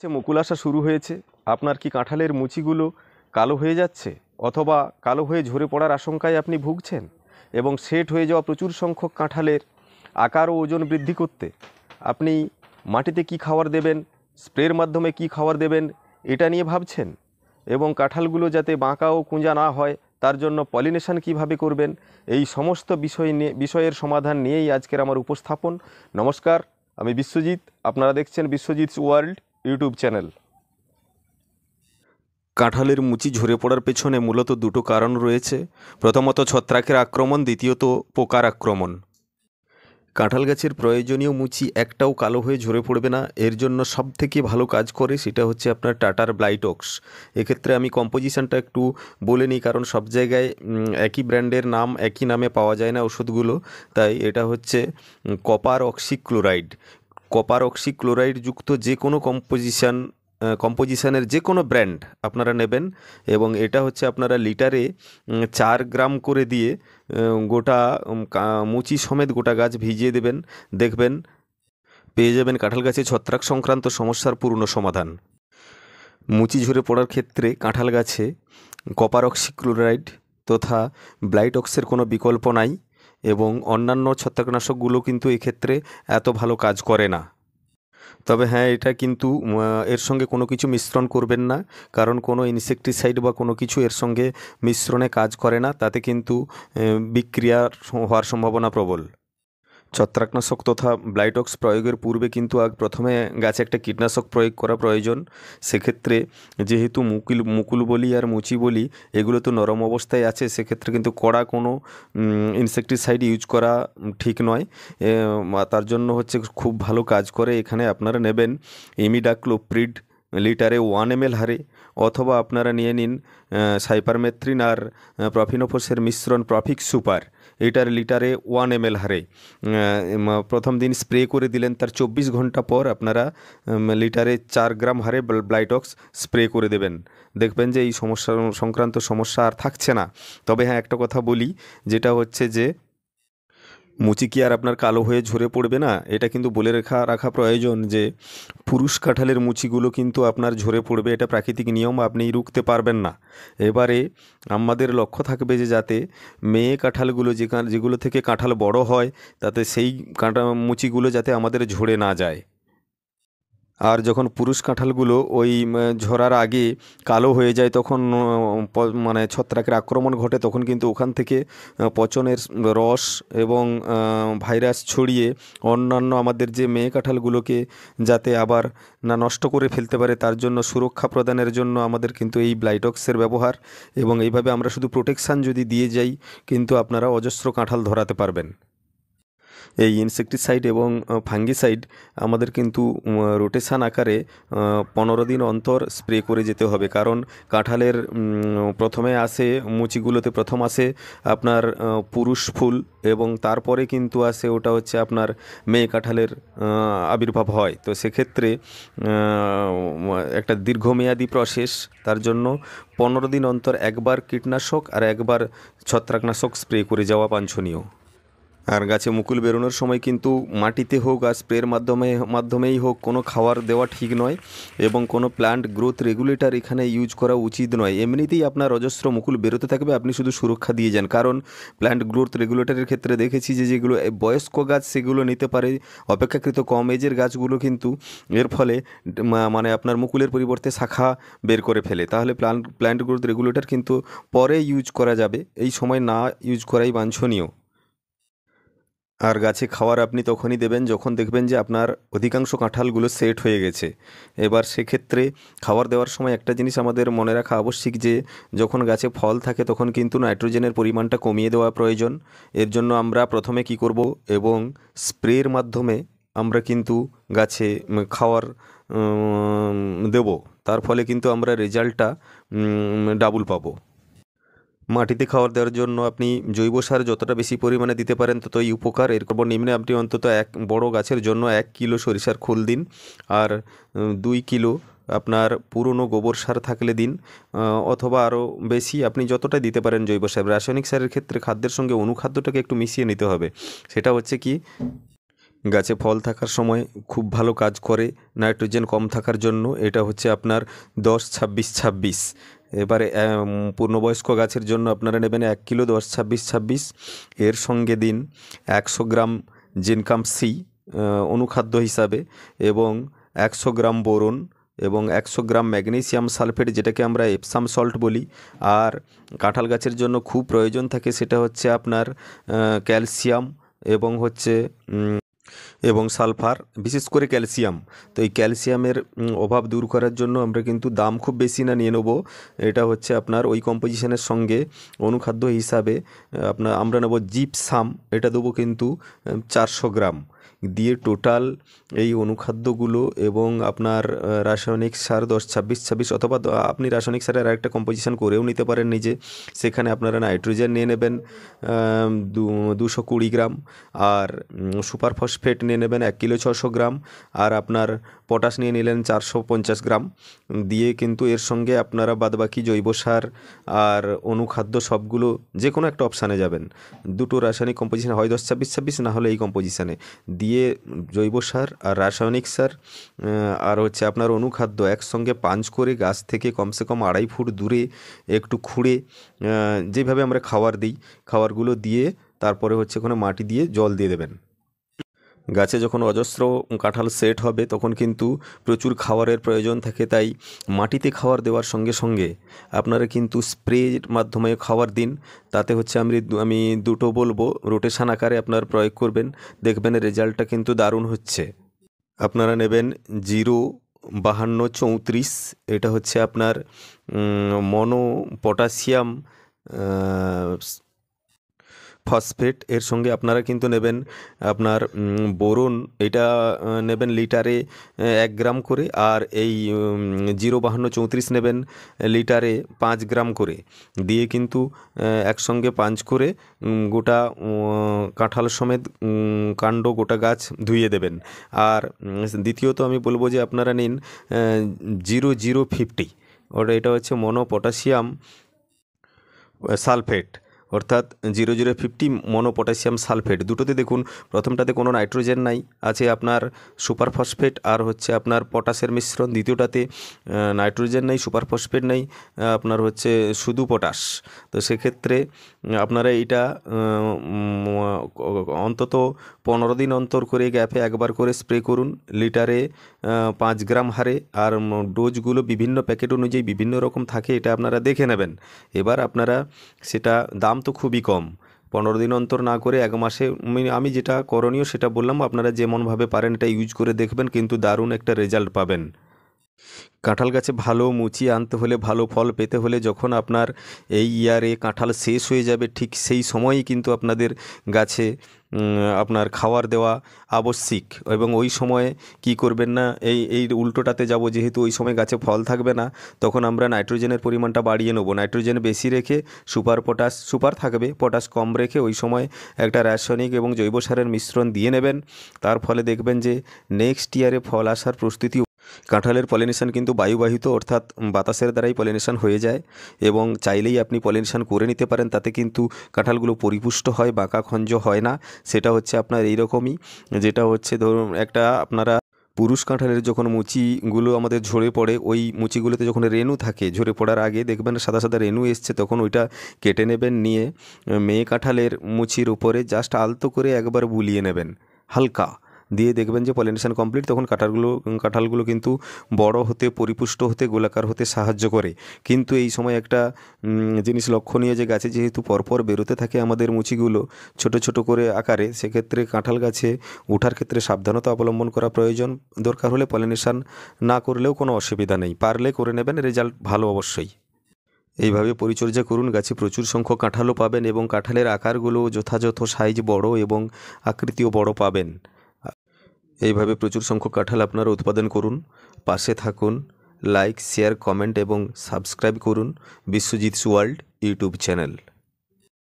মুকুল আসা শুরু হয়েছে। আপনার কি কাঁঠালের মুচিগুলো কালো হয়ে যাচ্ছে অথবা কালো হয়ে ঝরে পড়ার আশঙ্কায় আপনি ভুগছেন এবং সেট হয়ে যাওয়া প্রচুর সংখ্যক কাঁঠালের আকার ও ওজন বৃদ্ধি করতে আপনি মাটিতে কি খাবার দেবেন, স্প্রের মাধ্যমে কি খাবার দেবেন এটা নিয়ে ভাবছেন এবং কাঁঠালগুলো যাতে বাঁকা ও কুঁজা না হয় তার জন্য পলিনেশন কিভাবে করবেন, এই সমস্ত বিষয়ের সমাধান নিয়েই আজকের আমার উপস্থাপন। নমস্কার, আমি বিশ্বজিৎ। আপনারা দেখছেন বিশ্বজিৎস ওয়ার্ল্ড ইউটিউব চ্যানেল। কাঁঠালের মুচি ঝরে পড়ার পেছনে মূলত দুটো কারণ রয়েছে। প্রথমত ছত্রাকের আক্রমণ, দ্বিতীয়ত পোকার আক্রমণ। কাঁঠাল গাছের প্রয়োজনীয় মুচি একটাও কালো হয়ে ঝরে পড়বে না। এর জন্য সবথেকে ভালো কাজ করে সেটা হচ্ছে আপনার টাটার ব্লাইটক্স। এক্ষেত্রে আমি কম্পোজিশনটা একটু বলে নিই, কারণ সব জায়গায় একই ব্র্যান্ডের নাম একই নামে পাওয়া যায় না ওষুধগুলো। তাই এটা হচ্ছে কপার অক্সিক্লোরাইড। কপার অক্সিক্লোরাইড যুক্ত যে কোনো কম্পোজিশনের যে কোনো ব্র্যান্ড আপনারা নেবেন এবং এটা হচ্ছে আপনারা লিটারে 4 গ্রাম করে দিয়ে গোটা মুচি সমেত গোটা গাছ ভিজিয়ে দেবেন। দেখবেন পেয়ে যাবেন কাঁঠাল গাছে ছত্রাক সংক্রান্ত সমস্যার পূর্ণ সমাধান। মুচি ঝরে পড়ার ক্ষেত্রে কাঁঠাল গাছে কপার অক্সিক্লোরাইড তথা ব্লাইটক্সের কোনো বিকল্প নাই এবং অন্যান্য ছত্রাকনাশকগুলো কিন্তু এক্ষেত্রে এত ভালো কাজ করে না। তবে হ্যাঁ, এটা কিন্তু এর সঙ্গে কোনো কিছু মিশ্রণ করবেন না, কারণ কোনো ইনসেকটিসাইড বা কোনো কিছু এর সঙ্গে মিশ্রণে কাজ করে না। তাতে কিন্তু বিক্রিয়া হওয়ার সম্ভাবনা প্রবল। ছত্রাকনাশক তথা ব্লাইটক্স প্রয়োগের পূর্বে কিন্তু প্রথমে গাছে একটা কীটনাশক প্রয়োগ করা প্রয়োজন। সেক্ষেত্রে যেহেতু মুকুল বলি আর মুচি বলি এগুলো তো নরম অবস্থায় আছে, সেক্ষেত্রে কিন্তু কড়া কোনো ইনসেকটিসাইড ইউজ করা ঠিক নয়। তার জন্য হচ্ছে খুব ভালো কাজ করে এখানে আপনারা নেবেন ইমিডাক্লোপ্রিড লিটারে 1 ml হারে, অথবা আপনারা নিয়ে নিন সাইপারমেথ্রিন আর প্রফিনোফোসের মিশ্রণ প্রফিক্স সুপার, এটার লিটারে 1 ml হারে। প্রথম দিন স্প্রে করে দিলেন, তার 24 ঘন্টা পর আপনারা লিটারে 4 গ্রাম হারে ব্লাইটক্স স্প্রে করে দেবেন। দেখবেন যে এই সমস্যা সংক্রান্ত সমস্যা আর থাকছে না। তবে হ্যাঁ, একটা কথা বলি, যেটা হচ্ছে যে মুচি কি আর আপনার কালো হয়ে ঝরে পড়বে না, এটা কিন্তু বলে রাখা প্রয়োজন যে পুরুষ কাঁঠালের মুচিগুলো কিন্তু আপনার ঝরে পড়বে। এটা প্রাকৃতিক নিয়ম, আপনি রুখতে পারবেন না। এবারে আমাদের লক্ষ্য থাকবে যে যাতে মেয়ে কাঁঠালগুলো যেগুলো থেকে কাঁঠাল বড় হয় তাতে সেই মুচিগুলো যাতে আমাদের ঝরে না যায়। আর যখন পুরুষ কাঁঠালগুলো ওই ঝরার আগে কালো হয়ে যায় তখন মানে ছত্রাকের আক্রমণ ঘটে, তখন কিন্তু ওখান থেকে পচনের রস এবং ভাইরাস ছড়িয়ে অন্যান্য আমাদের যে মেয়ে কাঁঠালগুলোকে যাতে আবার না নষ্ট করে ফেলতে পারে, তার জন্য সুরক্ষা প্রদানের জন্য আমাদের কিন্তু এই ব্লাইটক্সের ব্যবহার। এবং এইভাবে আমরা শুধু প্রোটেকশান যদি দিয়ে যাই কিন্তু আপনারা অজস্র কাঁঠাল ধরাতে পারবেন। এই ইনসেকটিসাইড এবং ফাঙ্গিসাইড আমাদের কিন্তু রোটেশান আকারে 15 দিন অন্তর স্প্রে করে যেতে হবে, কারণ কাঁঠালের প্রথমে আসে মুচিগুলোতে প্রথম আসে আপনার পুরুষ ফুল এবং তারপরে কিন্তু আসে ওটা হচ্ছে আপনার মেয়ে কাঁঠালের আবির্ভাব হয়। তো সেক্ষেত্রে একটা দীর্ঘমেয়াদী প্রসেস, তার জন্য 15 দিন অন্তর একবার কীটনাশক আর একবার ছত্রাকনাশক স্প্রে করে যাওয়া বাঞ্ছনীয়। আর গাছে মুকুল বেরোনোর সময় কিন্তু মাটিতে হোক আর স্প্রের মাধ্যমেই হোক কোনো খাবার দেওয়া ঠিক নয় এবং কোনো প্ল্যান্ট গ্রোথ রেগুলেটর এখানে ইউজ করা উচিত নয়। এমনিতেই আপনার অজস্র মুকুল বেরোতে থাকবে, আপনি শুধু সুরক্ষা দিয়ে যান। কারণ প্ল্যান্ট গ্রোথ রেগুলেটরের ক্ষেত্রে দেখেছি যে যেগুলো বয়স্ক গাছ সেগুলো নিতে পারে, অপেক্ষাকৃত কম এজের গাছগুলো কিন্তু এর ফলে মানে আপনার মুকুলের পরিবর্তে শাখা বের করে ফেলে। তাহলে প্ল্যান্ট গ্রোথ রেগুলেটর কিন্তু পরে ইউজ করা যাবে, এই সময় না ইউজ করাই বাঞ্ছনীয়। আর গাছে খাবার আপনি তখনই দেবেন যখন দেখবেন যে আপনার অধিকাংশ কাঁঠালগুলো সেট হয়ে গেছে। এবার সেক্ষেত্রে খাবার দেওয়ার সময় একটা জিনিস আমাদের মনে রাখা আবশ্যিক যে যখন গাছে ফল থাকে তখন কিন্তু নাইট্রোজেনের পরিমাণটা কমিয়ে দেওয়া প্রয়োজন। এর জন্য আমরা প্রথমে কি করব, এবং স্প্রের মাধ্যমে আমরা কিন্তু গাছে খাওয়ার দেব। তার ফলে কিন্তু আমরা রেজাল্টটা ডাবল পাবো। মাটিতে খাবার দেওয়ার জন্য আপনি জৈব সার যতটা বেশি পরিমাণে দিতে পারেন ততই উপকার। এর নিম্নে আপনি অন্তত এক বড় গাছের জন্য 1 কিলো সরিষার খোল দিন আর 2 কিলো আপনার পুরনো গোবর সার থাকলে দিন, অথবা আরও বেশি আপনি যতটা দিতে পারেন জৈব সার। রাসায়নিক সারের ক্ষেত্রে খাদ্যের সঙ্গে অনুখাদ্যটাকে একটু মিশিয়ে নিতে হবে। সেটা হচ্ছে কি গাছে ফল থাকার সময় খুব ভালো কাজ করে নাইট্রোজেন কম থাকার জন্য। এটা হচ্ছে আপনার 10-26-26। এবারে পূর্ণবয়স্ক গাছের জন্য আপনারা নেবেন 1 কিলো 10-26-26। এর সঙ্গে দিন 100 গ্রাম জিনকাম সি অনুখাদ্য হিসাবে, এবং 100 গ্রাম বোরন, এবং 100 গ্রাম ম্যাগনেসিয়াম সালফেট, যেটাকে আমরা এপসাম সল্ট বলি। আর কাঁঠাল গাছের জন্য খুব প্রয়োজন থাকে সেটা হচ্ছে আপনার ক্যালসিয়াম এবং হচ্ছে এবং সালফার, বিশেষ করে ক্যালসিয়াম। তো এই ক্যালসিয়ামের অভাব দূর করার জন্য আমরা কিন্তু দাম খুব বেশি না নিয়ে নেবো। এটা হচ্ছে আপনার ওই কম্পোজিশনের সঙ্গে অনুখাদ্য হিসাবে আমরা নেব জিপসাম। এটা দেবো কিন্তু 400 গ্রাম দিয়ে টোটাল এই অনুখাদ্যগুলো এবং আপনার রাসায়নিক সার 10-26-26, অথবা আপনি রাসায়নিক সারের আরেকটা কম্পোজিশন করেও নিতে পারেন নিজে। সেখানে আপনারা নাইট্রোজেন নিয়ে নেবেন 220 গ্রাম, আর সুপার ফসফেট নিয়ে নেবেন 1 কিলো 600 গ্রাম, আর আপনার পটাশ নিয়ে নিলেন 450 গ্রাম দিয়ে কিন্তু এর সঙ্গে আপনারা বাদবাকি জৈব সার আর অনুখাদ্য সবগুলো যে কোনো একটা অপশানে যাবেন। দুটো রাসায়নিক কম্পোজিশন হয় 10-26-26, না হলে এই কম্পোজিশানে দিয়ে জৈব সার আর রাসায়নিক সার আর হচ্ছে আপনার অনুখাদ্য একসঙ্গে পাঞ্চ করে গাছ থেকে কমসে কম 2.5 ফুট দূরে একটু খুঁড়ে যেভাবে আমরা খাবার দিই খাবারগুলো দিয়ে তারপরে হচ্ছে ওখানে মাটি দিয়ে জল দিয়ে দেবেন। গাছে যখন অজস্র কাঁঠাল সেট হবে তখন কিন্তু প্রচুর খাবারের প্রয়োজন থাকে, তাই মাটিতে খাবার দেওয়ার সঙ্গে সঙ্গে আপনারা কিন্তু স্প্রের মাধ্যমে খাবার দিন। তাতে হচ্ছে আমি দুটো বলবো, রোটেশন আকারে আপনার প্রয়োগ করবেন, দেখবেন রেজাল্টটা কিন্তু দারুণ হচ্ছে। আপনারা নেবেন 0-52-34। এটা হচ্ছে আপনার মনো পটাশিয়াম ফসফেট। এর সঙ্গে আপনারা কিন্তু নেবেন আপনার বোরন, এটা নেবেন লিটারে 1 গ্রাম করে, আর এই 0-52-34 নেবেন লিটারে 5 গ্রাম করে দিয়ে কিন্তু একসঙ্গে পাঞ্চ করে গোটা কাঁঠাল সমেত কাণ্ড গোটা গাছ ধুইয়ে দেবেন। আর দ্বিতীয়ত আমি বলবো যে আপনারা নিন 0-0-50, এটা হচ্ছে মনো পটাশিয়াম সালফেট, অর্থাৎ 0-0-50 মনো পটাশিয়াম সালফেট। দুটোতে দেখুন প্রথমটাতে কোনো নাইট্রোজেন নাই, আছে আপনার সুপার ফসফেট আর হচ্ছে আপনার পটাশের মিশ্রণ। দ্বিতীয়টাতে নাইট্রোজেন নেই, সুপার ফসফেট নেই, আপনার হচ্ছে শুধু পটাশ। তো সেক্ষেত্রে আপনারা এইটা অন্তত 15 দিন অন্তর করে গ্যাপে একবার করে স্প্রে করুন লিটারে 5 গ্রাম হারে। আর ডোজগুলো বিভিন্ন প্যাকেট অনুযায়ী বিভিন্ন রকম থাকে, এটা আপনারা দেখে নেবেন। এবার আপনারা সেটা দাম তো খুবই কম, 15 দিন অন্তর না করে 1 মাসে আমি যেটা করণীয় সেটা বললাম, আপনারা যেমনভাবে পারেন এটা ইউজ করে দেখবেন, কিন্তু দারুণ একটা রেজাল্ট পাবেন। কাঁঠাল গাছে ভালো মুচি আনতে হলে, ভালো ফল পেতে হলে, যখন আপনার এই ইয়ারে কাঁঠাল শেষ হয়ে যাবে ঠিক সেই সময়ই কিন্তু আপনাদের গাছে আপনার খাবার দেওয়া আবশ্যিক। এবং ওই সময়ে কি করবেন না, এই উল্টোটাতে যাব, যেহেতু ওই সময় গাছে ফল থাকবে না, তখন আমরা নাইট্রোজেনের পরিমাণটা বাড়িয়ে নেব। নাইট্রোজেন বেশি রেখে সুপার থাকবে, পটাশ কম রেখে ওই সময় একটা রাসায়নিক এবং জৈব সারের মিশ্রণ দিয়ে নেবেন। তার ফলে দেখবেন যে নেক্সট ইয়ারে ফল আসার প্রস্তুতি। কাঁঠালের পলিনেশন কিন্তু বায়ুবাহিত, অর্থাৎ বাতাসের দ্বারাই পলিনেশন হয়ে যায়, এবং চাইলেই আপনি পলিনেশন করে নিতে পারেন। তাতে কিন্তু কাঁঠালগুলো পরিপুষ্ট হয়, বাঁকা খঞ্জ হয় না। সেটা হচ্ছে আপনার এইরকমই, যেটা হচ্ছে ধরুন একটা আপনারা পুরুষ কাঁঠালের যখন মুচিগুলো আমাদের ঝরে পড়ে, ওই মুচিগুলোতে যখন রেণু থাকে ঝরে পড়ার আগে দেখবেন সাদা সাদা রেণু এসছে, তখন ওইটা কেটে নেবেন, নিয়ে মেয়ে কাঁঠালের মুচির উপরে জাস্ট আলতো করে একবার বুলিয়ে নেবেন হালকা, দিয়ে দেখবেন যে পলিনেশন কমপ্লিট। তখন কাঁঠালগুলো কিন্তু বড় হতে, পরিপুষ্ট হতে, গোলাকার হতে সাহায্য করে। কিন্তু এই সময় একটা জিনিস লক্ষণীয়, যে গাছে যেহেতু পরপর বেরোতে থাকে আমাদের মুচিগুলো ছোট ছোট করে আকারে, সেক্ষেত্রে কাঁঠাল গাছে ওঠার ক্ষেত্রে সাবধানতা অবলম্বন করা প্রয়োজন। দরকার হলে পলিনেশন না করলেও কোনো অসুবিধা নেই, পারলে করে নেবেন, রেজাল্ট ভালো অবশ্যই। এইভাবে পরিচর্যা করুন, গাছে প্রচুর সংখ্যক কাঁঠালও পাবেন, এবং কাঁঠালের আকারগুলো যথাযথ সাইজ বড় এবং আকৃতিও বড় পাবেন। এইভাবে প্রচুর সংখ্যক কাঁঠাল আপনারা উৎপাদন করুন। পাশে থাকুন, লাইক, শেয়ার, কমেন্ট এবং সাবস্ক্রাইব করুন বিশ্বজিৎস ওয়ার্ল্ড ইউটিউব চ্যানেল।